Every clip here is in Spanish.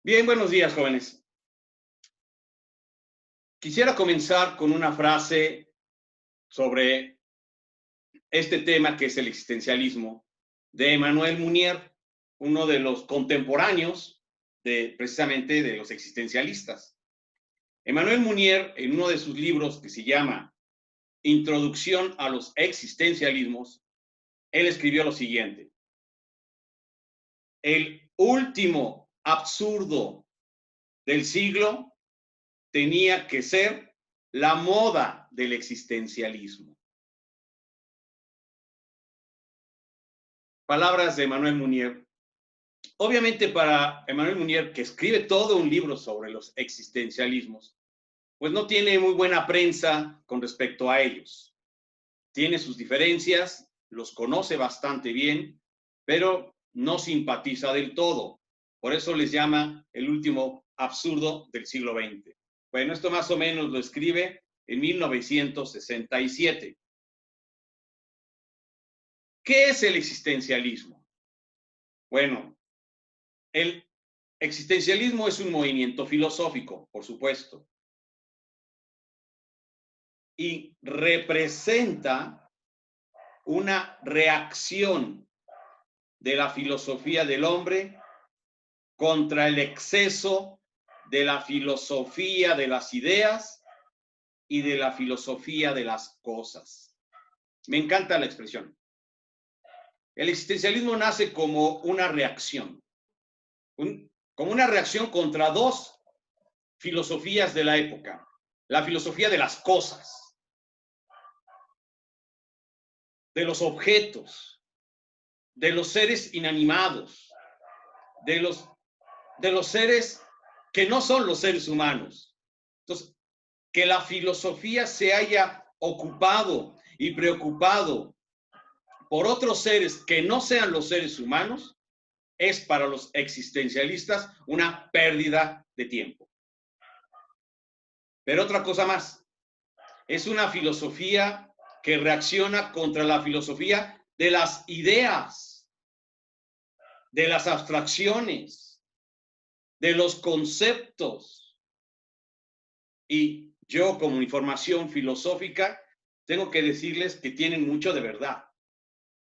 Bien, buenos días, jóvenes. Quisiera comenzar con una frase sobre este tema que es el existencialismo de Emmanuel Mounier, uno de los contemporáneos precisamente de los existencialistas. Emmanuel Mounier, en uno de sus libros que se llama Introducción a los existencialismos, él escribió lo siguiente: el último absurdo del siglo tenía que ser la moda del existencialismo. Palabras de Emmanuel Mounier. Obviamente para Emmanuel Mounier, que escribe todo un libro sobre los existencialismos, pues no tiene muy buena prensa con respecto a ellos. Tiene sus diferencias, los conoce bastante bien, pero no simpatiza del todo. Por eso les llama el último absurdo del siglo XX. Bueno, esto más o menos lo escribe en 1967. ¿Qué es el existencialismo? Bueno, el existencialismo es un movimiento filosófico, por supuesto, y representa una reacción de la filosofía del hombre contra el exceso de la filosofía de las ideas y de la filosofía de las cosas. Me encanta la expresión. El existencialismo nace como una reacción, como una reacción contra dos filosofías de la época: la filosofía de las cosas, de los objetos, de los seres inanimados, de los seres que no son los seres humanos. Entonces, que la filosofía se haya ocupado y preocupado por otros seres que no sean los seres humanos es para los existencialistas una pérdida de tiempo. Pero otra cosa más, es una filosofía que reacciona contra la filosofía de las ideas, de las abstracciones, de los conceptos. Y yo, como información filosófica, tengo que decirles que tienen mucho de verdad.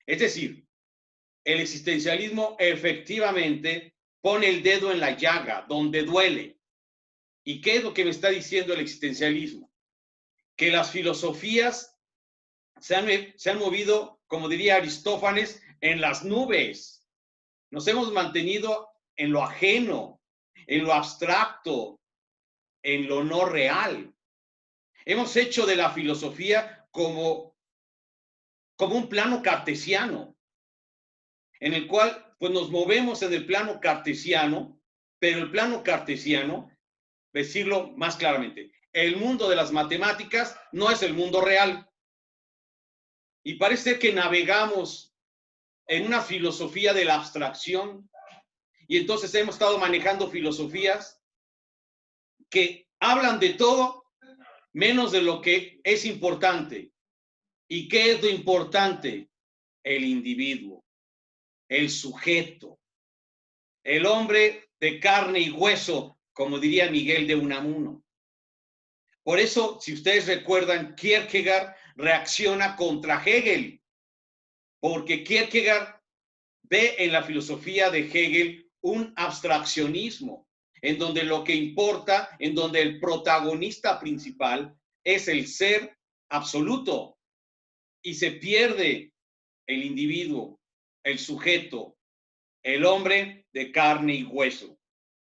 Es decir, el existencialismo efectivamente pone el dedo en la llaga, donde duele. ¿Y qué es lo que me está diciendo el existencialismo? Que las filosofías se han movido, como diría Aristófanes, en las nubes. Nos hemos mantenido en lo ajeno, en lo abstracto, en lo no real. Hemos hecho de la filosofía como un plano cartesiano, en el cual pues nos movemos en el plano cartesiano, pero el plano cartesiano, decirlo más claramente, el mundo de las matemáticas no es el mundo real. Y parece que navegamos en una filosofía de la abstracción, y entonces hemos estado manejando filosofías que hablan de todo menos de lo que es importante. ¿Y qué es lo importante? El individuo, el sujeto, el hombre de carne y hueso, como diría Miguel de Unamuno. Por eso, si ustedes recuerdan, Kierkegaard reacciona contra Hegel, porque Kierkegaard ve en la filosofía de Hegel un abstraccionismo, en donde lo que importa, en donde el protagonista principal es el ser absoluto, y se pierde el individuo, el sujeto, el hombre de carne y hueso.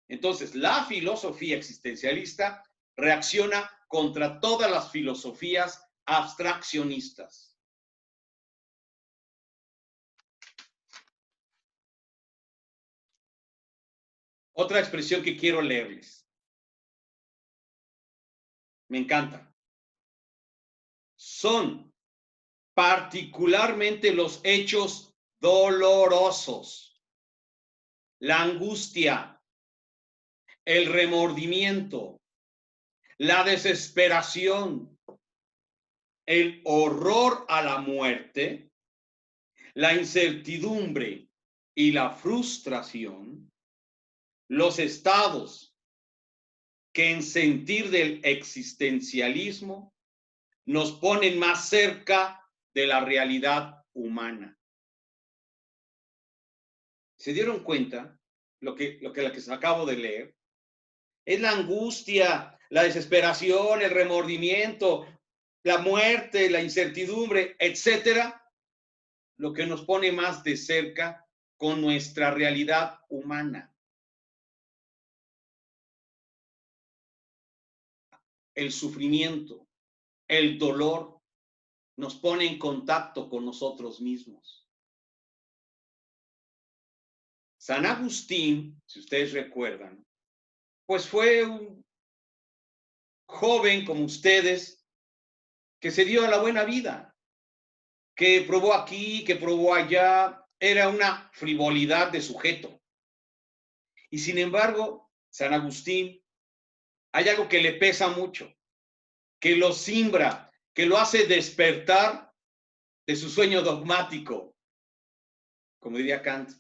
Entonces, la filosofía existencialista reacciona contra todas las filosofías abstraccionistas. Otra expresión que quiero leerles. Me encanta. Son particularmente los hechos dolorosos, la angustia, el remordimiento, la desesperación, el horror a la muerte, la incertidumbre y la frustración, los estados que en sentir del existencialismo nos ponen más cerca de la realidad humana. ¿Se dieron cuenta? Lo que les acabo de leer es la angustia, la desesperación, el remordimiento, la muerte, la incertidumbre, etcétera, lo que nos pone más de cerca con nuestra realidad humana. El sufrimiento, el dolor, nos pone en contacto con nosotros mismos. San Agustín, si ustedes recuerdan, pues fue un joven como ustedes que se dio a la buena vida, que probó aquí, que probó allá, era una frivolidad de sujeto. Y sin embargo, San Agustín, hay algo que le pesa mucho, que lo simbra, que lo hace despertar de su sueño dogmático, como diría Kant,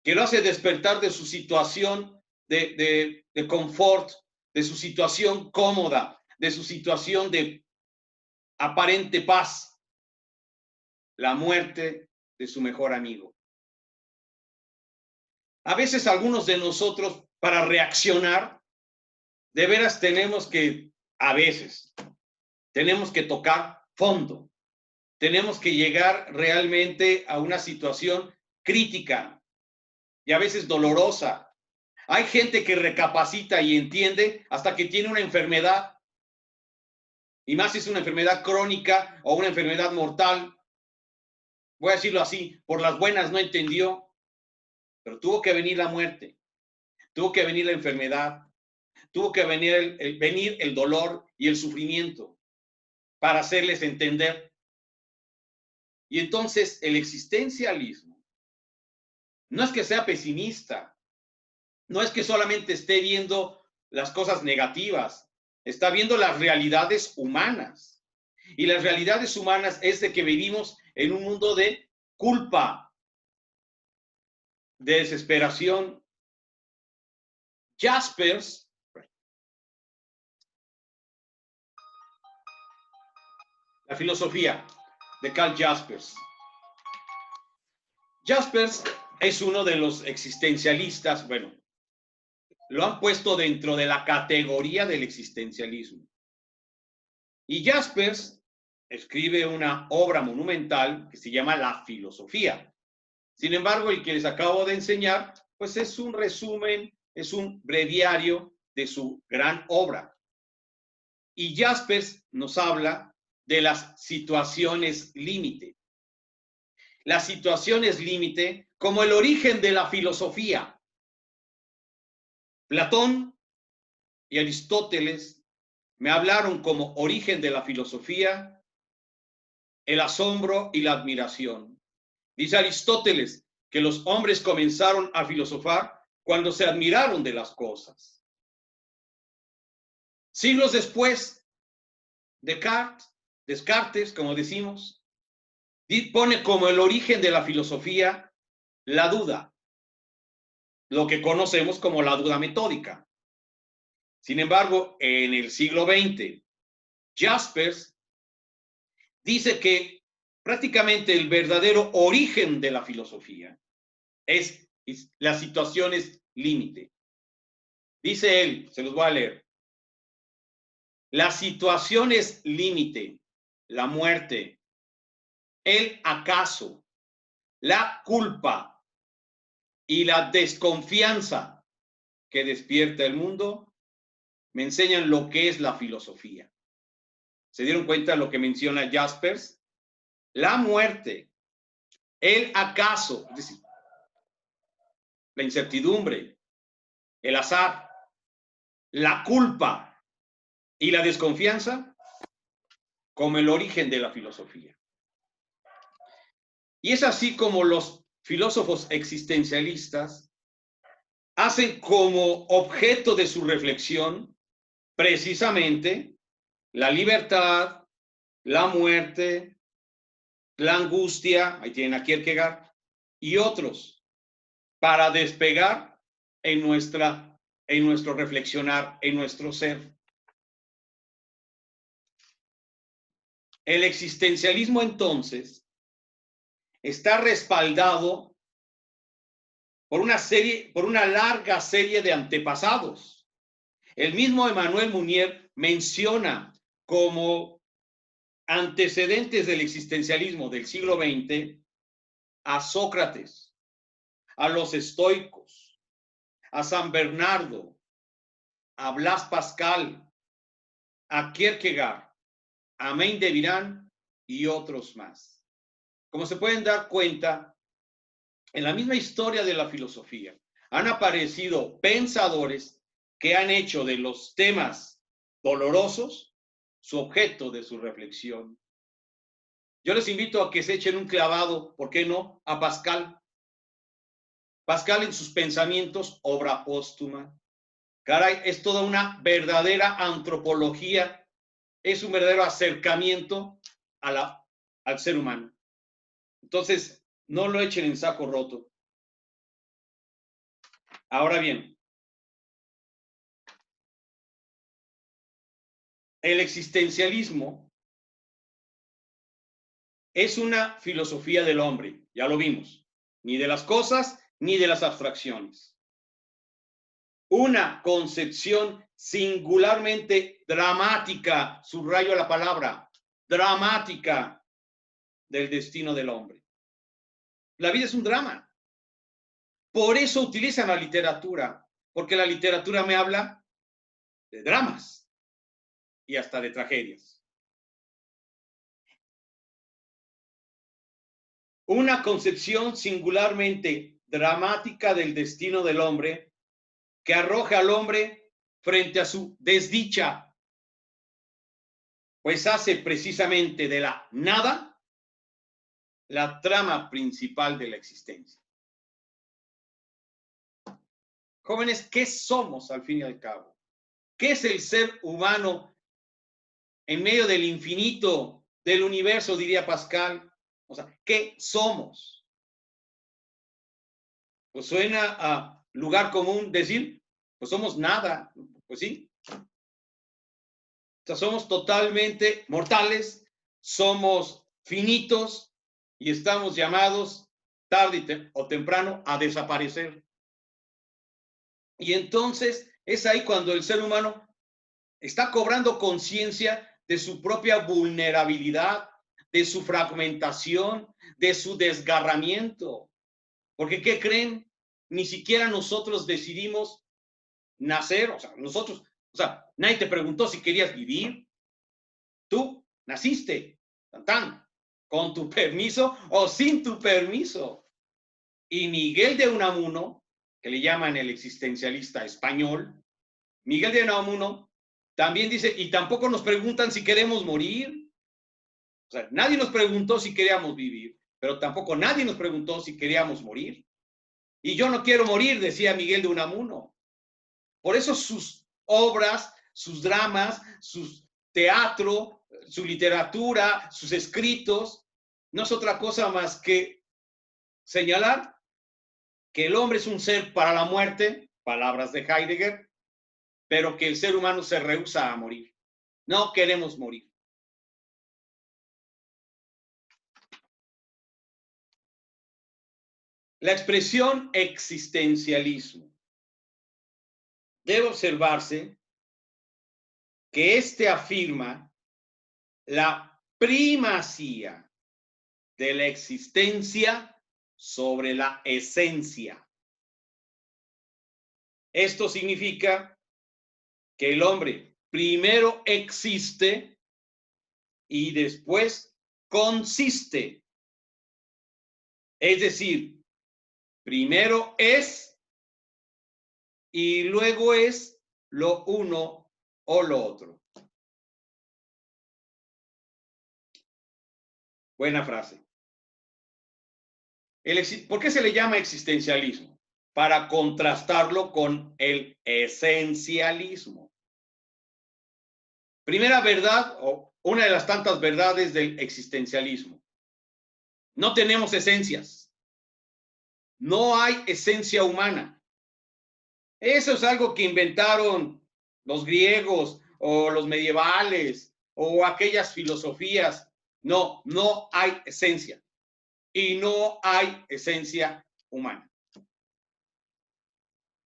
que lo hace despertar de su situación de confort, de su situación cómoda, de su situación de aparente paz, la muerte de su mejor amigo. A veces algunos de nosotros, para reaccionar, de veras tenemos que tocar fondo. Tenemos que llegar realmente a una situación crítica y a veces dolorosa. Hay gente que recapacita y entiende hasta que tiene una enfermedad, y más si es una enfermedad crónica o una enfermedad mortal. Voy a decirlo así, por las buenas no entendió, pero tuvo que venir la muerte, tuvo que venir la enfermedad, tuvo que venir el dolor y el sufrimiento para hacerles entender. Y entonces el existencialismo no es que sea pesimista, no es que solamente esté viendo las cosas negativas, está viendo las realidades humanas. Y las realidades humanas es de que vivimos en un mundo de culpa, de desesperación. Jaspers, la filosofía de Karl Jaspers. Jaspers es uno de los existencialistas, bueno, lo han puesto dentro de la categoría del existencialismo. Y Jaspers escribe una obra monumental que se llama La Filosofía. Sin embargo, el que les acabo de enseñar, pues es un resumen, es un breviario de su gran obra. Y Jaspers nos habla de las situaciones límite. Las situaciones límite como el origen de la filosofía. Platón y Aristóteles me hablaron como origen de la filosofía el asombro y la admiración. Dice Aristóteles que los hombres comenzaron a filosofar cuando se admiraron de las cosas. Siglos después, Descartes, como decimos, pone como el origen de la filosofía la duda, lo que conocemos como la duda metódica. Sin embargo, en el siglo XX, Jaspers dice que prácticamente el verdadero origen de la filosofía es las situaciones límite. Dice él, se los voy a leer. Las situaciones límite, la muerte, el acaso, la culpa y la desconfianza que despierta el mundo me enseñan lo que es la filosofía. ¿Se dieron cuenta de lo que menciona Jaspers? La muerte, el acaso, es decir, la incertidumbre, el azar, la culpa y la desconfianza como el origen de la filosofía. Y es así como los filósofos existencialistas hacen como objeto de su reflexión precisamente la libertad, la muerte, la angustia, ahí tienen a Kierkegaard, y otros, para despegar en nuestro reflexionar, en nuestro ser. El existencialismo, entonces, está respaldado por una larga serie de antepasados. El mismo Emmanuel Mounier menciona como antecedentes del existencialismo del siglo XX a Sócrates, a los estoicos, a San Bernardo, a Blas Pascal, a Kierkegaard, a Maine de Virán y otros más. Como se pueden dar cuenta, en la misma historia de la filosofía han aparecido pensadores que han hecho de los temas dolorosos su objeto de su reflexión. Yo les invito a que se echen un clavado, ¿por qué no?, a Pascal. Pascal en sus pensamientos, obra póstuma. Caray, es toda una verdadera antropología, es un verdadero acercamiento al ser humano. Entonces, no lo echen en saco roto. Ahora bien, el existencialismo es una filosofía del hombre, ya lo vimos, ni de las cosas ni de las abstracciones. Una concepción singularmente dramática, subrayo la palabra, dramática del destino del hombre. La vida es un drama. Por eso utilizan la literatura, porque la literatura me habla de dramas y hasta de tragedias. Una concepción singularmente dramática del destino del hombre que arroja al hombre frente a su desdicha, pues hace precisamente de la nada la trama principal de la existencia. Jóvenes, ¿qué somos al fin y al cabo? ¿Qué es el ser humano en medio del infinito, del universo, diría Pascal? O sea, ¿qué somos? Pues suena a lugar común decir, pues somos nada. Pues sí. O sea, somos totalmente mortales, somos finitos y estamos llamados tarde o temprano a desaparecer. Y entonces es ahí cuando el ser humano está cobrando conciencia de su propia vulnerabilidad, de su fragmentación, de su desgarramiento. Porque, ¿qué creen? Ni siquiera nosotros decidimos nacer, o sea, nadie te preguntó si querías vivir. Tú naciste, con tu permiso o sin tu permiso. Y Miguel de Unamuno, que le llaman el existencialista español, Miguel de Unamuno también dice, y tampoco nos preguntan si queremos morir. O sea, nadie nos preguntó si queríamos vivir, pero tampoco nadie nos preguntó si queríamos morir. Y yo no quiero morir, decía Miguel de Unamuno. Por eso sus obras, sus dramas, su teatro, su literatura, sus escritos, no es otra cosa más que señalar que el hombre es un ser para la muerte, palabras de Heidegger, pero que el ser humano se rehúsa a morir. No queremos morir. La expresión existencialismo debe observarse que éste afirma la primacía de la existencia sobre la esencia. Esto significa que el hombre primero existe y después consiste. Es decir, primero es y luego es lo uno o lo otro. Buena frase. ¿Por qué se le llama existencialismo? Para contrastarlo con el esencialismo. Primera verdad, o una de las tantas verdades del existencialismo. No tenemos esencias. No hay esencia humana. Eso es algo que inventaron los griegos o los medievales o aquellas filosofías. No, no hay esencia y no hay esencia humana.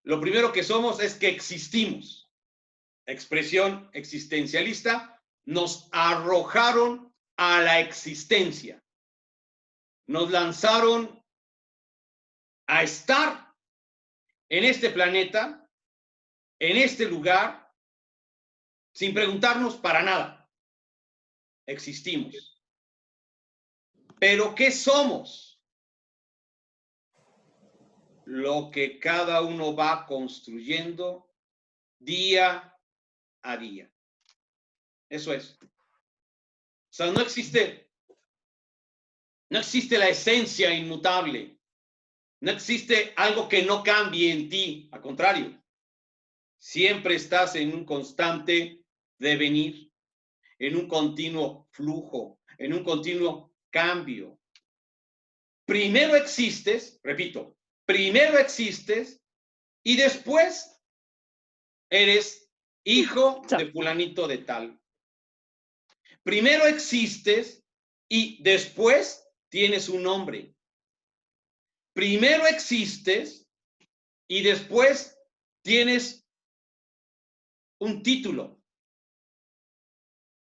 Lo primero que somos es que existimos. Expresión existencialista, nos arrojaron a la existencia. Nos lanzaron a estar en este planeta, en este lugar, sin preguntarnos para nada. Existimos. ¿Pero qué somos? Lo que cada uno va construyendo día a día. Eso es. O sea, no existe la esencia inmutable. No existe algo que no cambie en ti. Al contrario, siempre estás en un constante devenir, en un continuo flujo, en un continuo cambio. Primero existes, repito, primero existes y después eres hijo de fulanito de tal. Primero existes y después tienes un nombre. Primero existes y después tienes un título.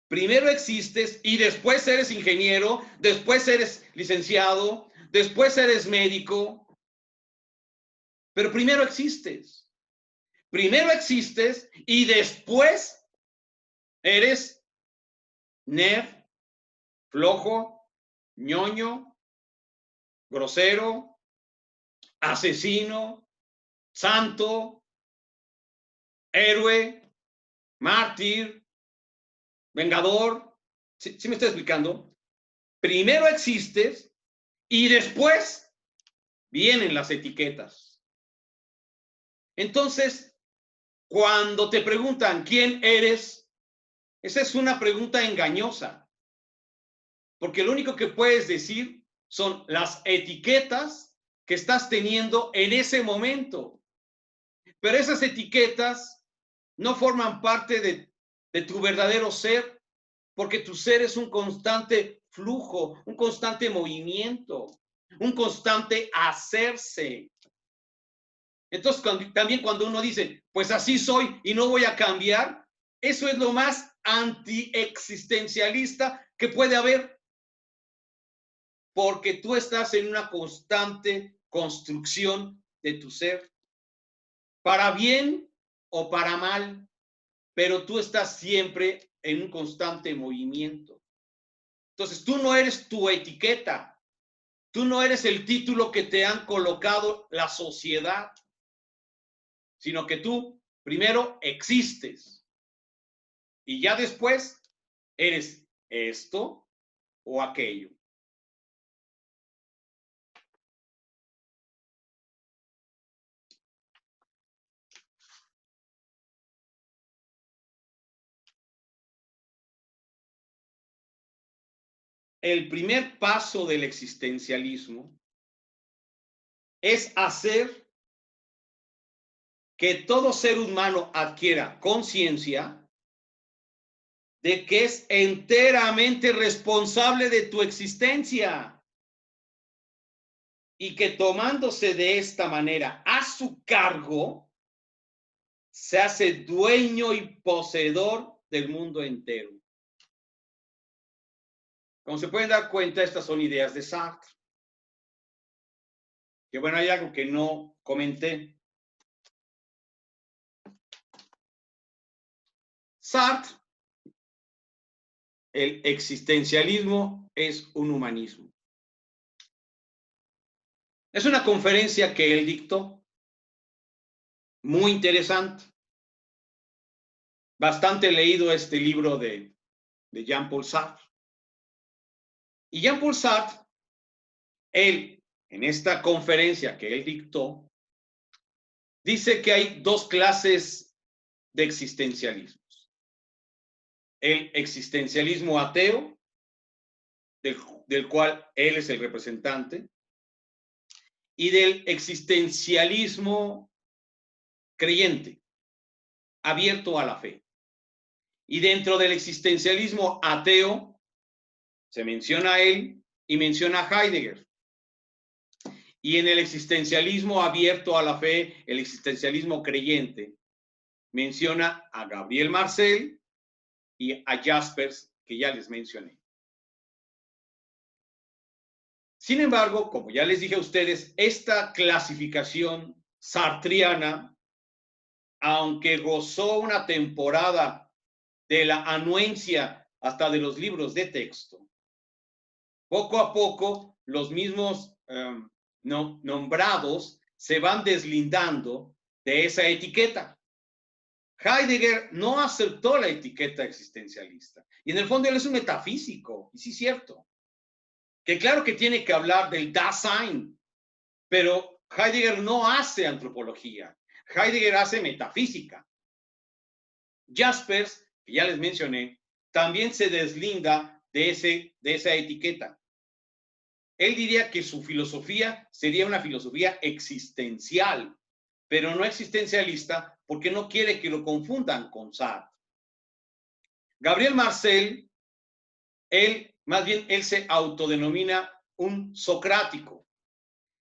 Primero existes y después eres ingeniero, después eres licenciado, después eres médico. Pero primero existes. Primero existes y después eres nerd, flojo, ñoño, grosero, asesino, santo, héroe, mártir, vengador. ¿Sí me estoy explicando? Primero existes y después vienen las etiquetas. Entonces, cuando te preguntan quién eres, esa es una pregunta engañosa, porque lo único que puedes decir son las etiquetas que estás teniendo en ese momento. Pero esas etiquetas no forman parte de tu verdadero ser, porque tu ser es un constante flujo, un constante movimiento, un constante hacerse. Entonces, también cuando uno dice, pues así soy y no voy a cambiar, eso es lo más antiexistencialista que puede haber, porque tú estás en una constante construcción de tu ser, para bien o para mal, pero tú estás siempre en un constante movimiento. Entonces, tú no eres tu etiqueta, tú no eres el título que te han colocado la sociedad, sino que tú primero existes y ya después eres esto o aquello. El primer paso del existencialismo es hacer que todo ser humano adquiera conciencia de que es enteramente responsable de tu existencia y que tomándose de esta manera a su cargo, se hace dueño y poseedor del mundo entero. Como se pueden dar cuenta, estas son ideas de Sartre. Que bueno, hay algo que no comenté. Sartre, el existencialismo es un humanismo. Es una conferencia que él dictó, muy interesante. Bastante leído este libro de Jean-Paul Sartre. Y Jean-Paul Sartre, él, en esta conferencia que él dictó, dice que hay dos clases de existencialismos. El existencialismo ateo, del cual él es el representante, y del existencialismo creyente, abierto a la fe. Y dentro del existencialismo ateo, se menciona a él y menciona a Heidegger. Y en el existencialismo abierto a la fe, el existencialismo creyente, menciona a Gabriel Marcel y a Jaspers, que ya les mencioné. Sin embargo, como ya les dije a ustedes, esta clasificación sartriana, aunque gozó una temporada de la anuencia hasta de los libros de texto, poco a poco los mismos nombrados se van deslindando de esa etiqueta. Heidegger no aceptó la etiqueta existencialista y en el fondo él es un metafísico, y sí es cierto, que claro que tiene que hablar del Dasein, pero Heidegger no hace antropología, Heidegger hace metafísica. Jaspers, que ya les mencioné, también se deslinda de esa etiqueta. Él diría que su filosofía sería una filosofía existencial, pero no existencialista porque no quiere que lo confundan con Sartre. Gabriel Marcel, él se autodenomina un socrático.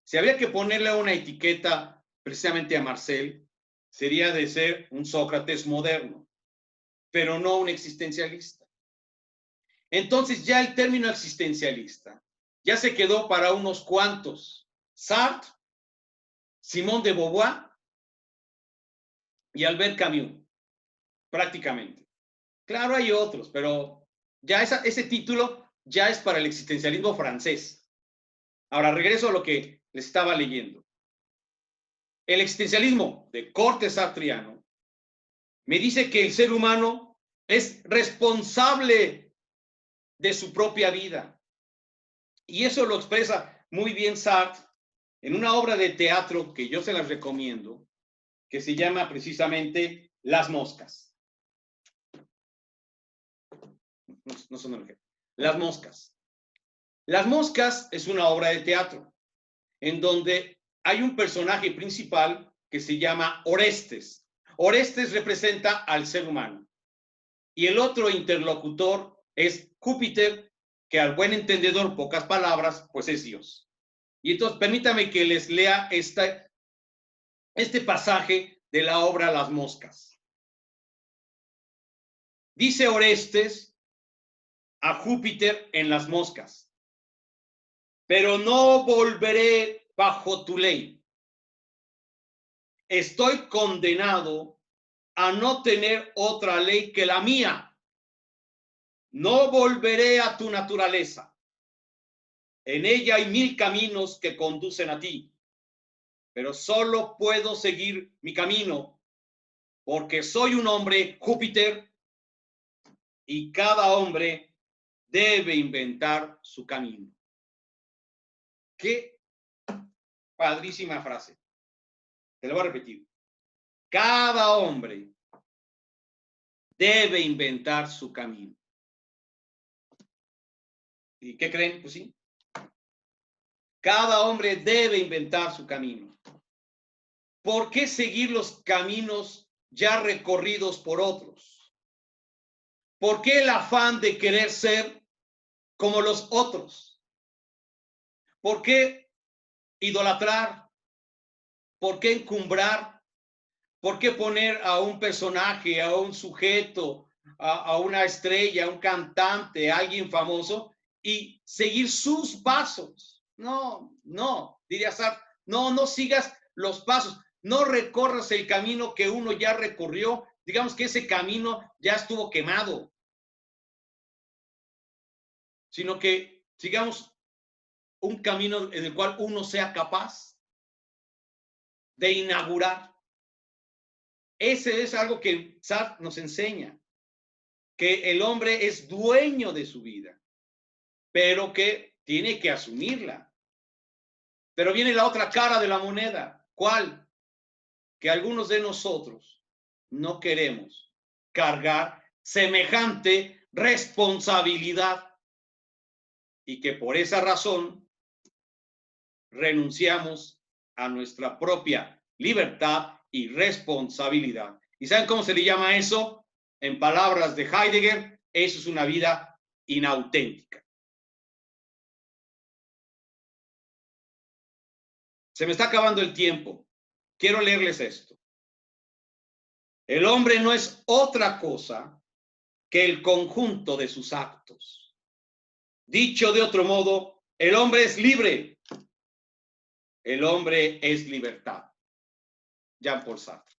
Si había que ponerle una etiqueta precisamente a Marcel, sería de ser un Sócrates moderno, pero no un existencialista. Entonces ya el término existencialista ya se quedó para unos cuantos. Sartre, Simone de Beauvoir y Albert Camus, prácticamente. Claro, hay otros, pero ya ese título ya es para el existencialismo francés. Ahora regreso a lo que les estaba leyendo. El existencialismo de corte sartriano me dice que el ser humano es responsable de su propia vida. Y eso lo expresa muy bien Sartre en una obra de teatro que yo se las recomiendo, que se llama precisamente Las Moscas. No son el Las Moscas. Las Moscas es una obra de teatro en donde hay un personaje principal que se llama Orestes. Orestes representa al ser humano y el otro interlocutor es Júpiter, que al buen entendedor, pocas palabras, pues es Dios. Y entonces permítame que les lea este pasaje de la obra Las Moscas. Dice Orestes a Júpiter en Las Moscas: pero no volveré bajo tu ley. Estoy condenado a no tener otra ley que la mía. No volveré a tu naturaleza. En ella hay 1000 caminos que conducen a ti, pero solo puedo seguir mi camino porque soy un hombre, Júpiter, y cada hombre debe inventar su camino. Qué padrísima frase. Te lo voy a repetir. Cada hombre debe inventar su camino. ¿Y qué creen? Pues sí. Cada hombre debe inventar su camino. ¿Por qué seguir los caminos ya recorridos por otros? ¿Por qué el afán de querer ser como los otros? ¿Por qué idolatrar? ¿Por qué encumbrar? ¿Por qué poner a un personaje, a un sujeto, a una estrella, a un cantante, a alguien famoso y seguir sus pasos? No, diría Sartre, no sigas los pasos, no recorras el camino que uno ya recorrió, digamos que ese camino ya estuvo quemado, sino que sigamos un camino en el cual uno sea capaz de inaugurar. Ese es algo que Sartre nos enseña, que el hombre es dueño de su vida, pero que tiene que asumirla. Pero viene la otra cara de la moneda. ¿Cuál? Que algunos de nosotros no queremos cargar semejante responsabilidad y que por esa razón renunciamos a nuestra propia libertad y responsabilidad. ¿Y saben cómo se le llama eso? En palabras de Heidegger, eso es una vida inauténtica. Se me está acabando el tiempo. Quiero leerles esto. El hombre no es otra cosa que el conjunto de sus actos. Dicho de otro modo, el hombre es libre. El hombre es libertad. Jean-Paul Sartre.